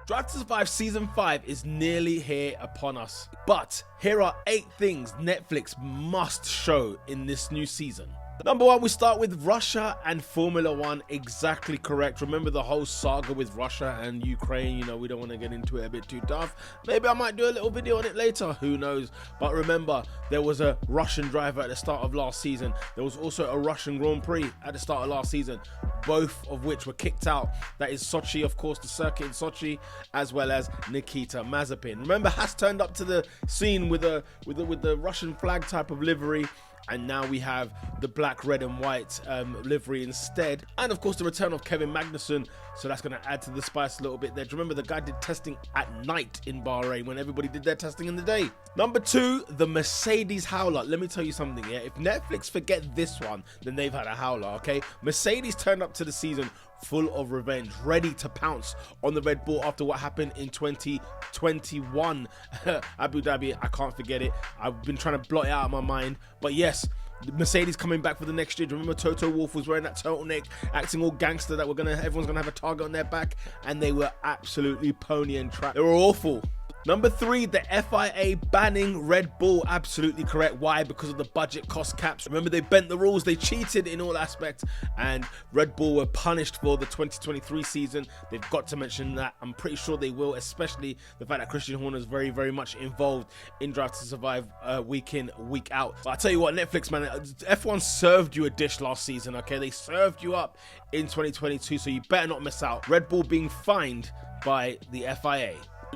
Drive to Survive Season 5 is nearly here upon us, but here are 8 things Netflix must show in this new season. Number 1, we start with Russia and Formula 1. Exactly correct. Remember the whole saga with Russia and Ukraine? You know, we don't want to get into it a bit too tough. Maybe I might do a little video on it later. Who knows? But remember, there was a Russian driver at the start of last season. There was also a Russian Grand Prix at the start of last season, both of which were kicked out. That is Sochi, of course, the circuit in Sochi, as well as Nikita Mazepin. Remember, Haas turned up to the scene with the Russian flag type of livery, and now we have the black, red and white livery instead. And of course the return of Kevin Magnussen, so that's going to add to the spice a little bit there. Do you remember the guy did testing at night in Bahrain when everybody did their testing in the day? Number 2, the Mercedes howler. Let me tell you something, yeah, if Netflix forget this one, then they've had a howler, okay? Mercedes turned up to the season full of revenge, ready to pounce on the Red Bull after what happened in 2021 Abu Dhabi. I can't forget it. I've been trying to blot it out of my mind, but yes, Mercedes coming back for the next year. Remember Toto Wolff was wearing that turtleneck, acting all gangster, that everyone's gonna have a target on their back, and they were absolutely pony and trap. They were awful. Number 3, the FIA banning Red Bull. Absolutely correct. Why? Because of the budget cost caps. Remember, they bent the rules, they cheated in all aspects, and Red Bull were punished for the 2023 season. They've got to mention that. I'm pretty sure they will, especially the fact that Christian Horner is very, very much involved in Drive to Survive week in, week out. But I tell you what, Netflix, man, F1 served you a dish last season, okay? They served you up in 2022, so you better not miss out. Red Bull being fined by the FIA.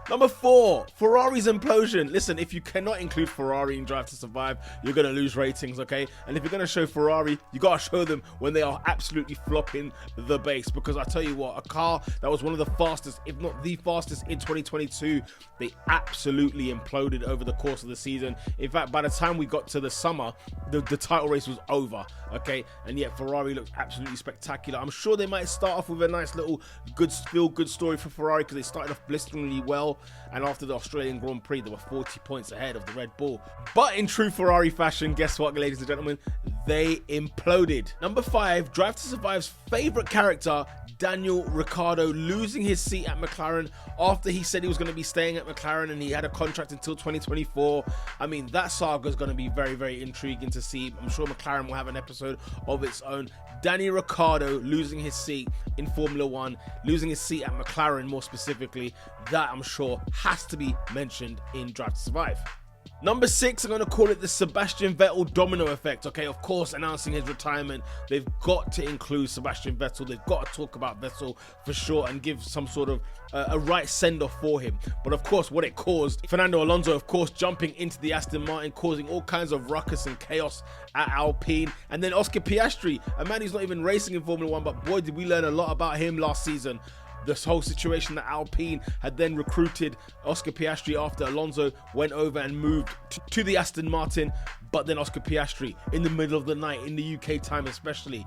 Number 4, Ferrari's implosion. Listen, if you cannot include Ferrari in Drive to Survive, you're going to lose ratings, okay? And if you're going to show Ferrari, you got to show them when they are absolutely flopping the base. Because I tell you what, a car that was one of the fastest, if not the fastest in 2022, they absolutely imploded over the course of the season. In fact, by the time we got to the summer, the title race was over, okay? And yet Ferrari looked absolutely spectacular. I'm sure they might start off with a nice little feel-good story for Ferrari, because they started off blisteringly well. And after the Australian Grand Prix, they were 40 points ahead of the Red Bull. But in true Ferrari fashion, guess what, ladies and gentlemen? They imploded. Number 5, Drive to Survive's favorite character, Daniel Ricciardo, losing his seat at McLaren after he said he was going to be staying at McLaren and he had a contract until 2024. I mean, that saga is going to be very, very intriguing to see. I'm sure McLaren will have an episode of its own. Danny Ricciardo losing his seat in Formula 1, losing his seat at McLaren more specifically, that I'm sure has to be mentioned in Drive to Survive. Number 6, I'm going to call it the Sebastian Vettel domino effect. Okay, of course, announcing his retirement, they've got to include Sebastian Vettel. They've got to talk about Vettel for sure and give some sort of a right send-off for him. But of course, what it caused, Fernando Alonso, of course, jumping into the Aston Martin, causing all kinds of ruckus and chaos at Alpine. And then Oscar Piastri, a man who's not even racing in Formula 1, but boy, did we learn a lot about him last season. This whole situation that Alpine had then recruited Oscar Piastri after Alonso went over and moved to the Aston Martin, but then Oscar Piastri in the middle of the night, in the UK time especially,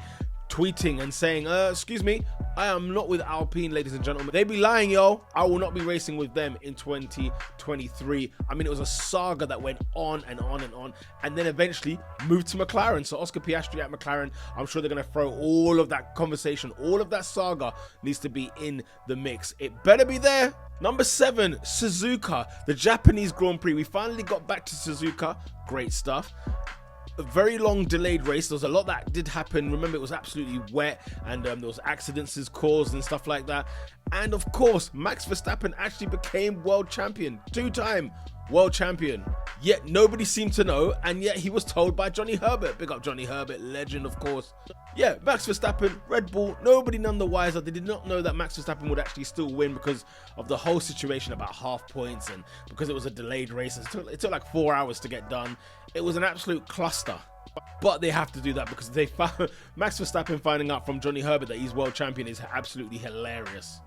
tweeting and saying, excuse me, I am not with Alpine, ladies and gentlemen. They be lying, yo. I will not be racing with them in 2023. I mean, it was a saga that went on and on and on, and then eventually moved to McLaren. So Oscar Piastri at McLaren, I'm sure they're going to throw all of that conversation, all of that saga needs to be in the mix. It better be there. Number 7, Suzuka, the Japanese Grand Prix. We finally got back to Suzuka. Great stuff. A very long delayed race. There was a lot that did happen. Remember, it was absolutely wet, and there was accidents caused and stuff like that. And of course, Max Verstappen actually became world champion, 2-time world champion. Yet nobody seemed to know, and yet he was told by Johnny Herbert. Big up Johnny Herbert, legend, of course. Yeah, Max Verstappen, Red Bull, nobody none the wiser. They did not know that Max Verstappen would actually still win because of the whole situation about half points, and because it was a delayed race. It took like 4 hours to get done. It was an absolute cluster. But they have to do that because they found Max Verstappen finding out from Johnny Herbert that he's world champion is absolutely hilarious.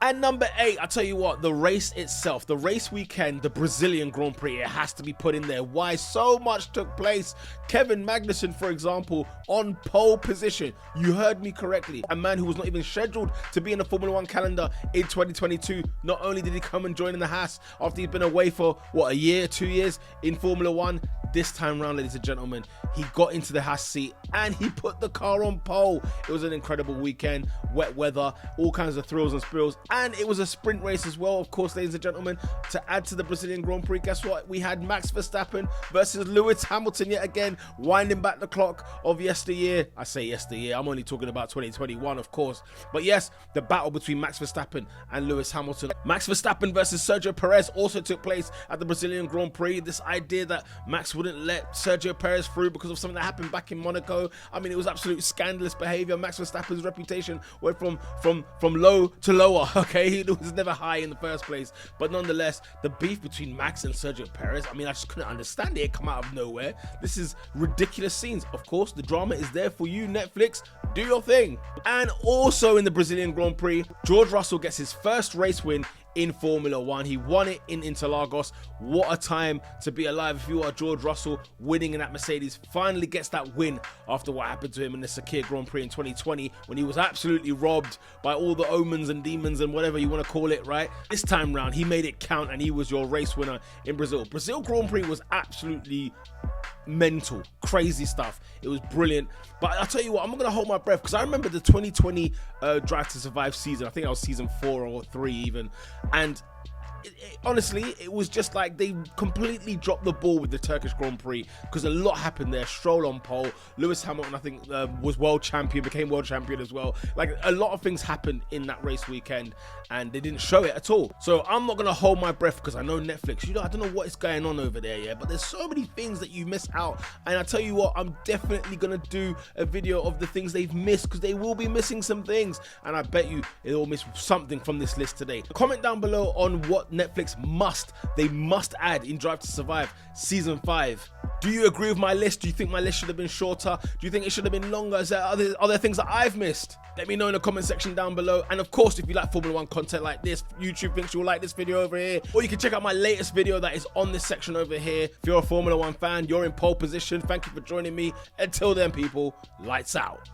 And number 8, I tell you what, the race itself, the race weekend, the Brazilian Grand Prix, it has to be put in there. Why? So much took place. Kevin Magnussen, for example, on pole position. You heard me correctly. A man who was not even scheduled to be in the Formula 1 calendar in 2022. Not only did he come and join in the Haas after he'd been away for, what, a year, 2 years in Formula 1, this time round, ladies and gentlemen, he got into the Haas seat and he put the car on pole. It was an incredible weekend, wet weather, all kinds of thrills and spills, and it was a sprint race as well, of course, ladies and gentlemen. To add to the Brazilian Grand Prix, guess what? We had Max Verstappen versus Lewis Hamilton yet again, winding back the clock of yesteryear. I say yesteryear, I'm only talking about 2021, of course. But yes, the battle between Max Verstappen and Lewis Hamilton. Max Verstappen versus Sergio Perez also took place at the Brazilian Grand Prix. This idea that Max wouldn't let Sergio Perez through because of something that happened back in Monaco. I mean, it was absolute scandalous behavior. Max Verstappen's reputation went from low to lower, okay? It was never high in the first place. But nonetheless, the beef between Max and Sergio Perez, I mean, I just couldn't understand it. It come out of nowhere. This is ridiculous scenes. Of course, the drama is there for you, Netflix. Do your thing. And also in the Brazilian Grand Prix, George Russell gets his first race win in Formula One. He won it in Interlagos. What a time to be alive if you are George Russell, winning in that Mercedes. Finally gets that win after what happened to him in the Sakir Grand Prix in 2020 when he was absolutely robbed by all the omens and demons and whatever you want to call it, right? This time round, he made it count and he was your race winner in Brazil. Brazil Grand Prix was absolutely mental, crazy stuff. It was brilliant. But I'll tell you what, I'm not going to hold my breath because I remember the 2020 Drive to Survive season. I think I was season 4 or 3 even. And honestly, it was just like they completely dropped the ball with the Turkish Grand Prix because a lot happened there. Stroll on pole, Lewis Hamilton, I think, was world champion, became world champion as well. Like, a lot of things happened in that race weekend and they didn't show it at all. So I'm not gonna hold my breath because I know Netflix, you know, I don't know what is going on over there, yeah, but there's so many things that you miss out. And I tell you what, I'm definitely gonna do a video of the things they've missed because they will be missing some things, and I bet you they'll miss something from this list today. Comment down below on what Netflix must add in Drive to Survive season 5. Do you agree with my list? Do you think my list should have been shorter? Do you think it should have been longer? Are there things that I've missed? Let me know in the comment section down below. And of course, if you like Formula 1 content like this, YouTube thinks you'll like this video over here, or you can check out my latest video that is on this section over here. If you're a Formula 1 fan, you're in pole position. Thank you for joining me. Until then, people, lights out.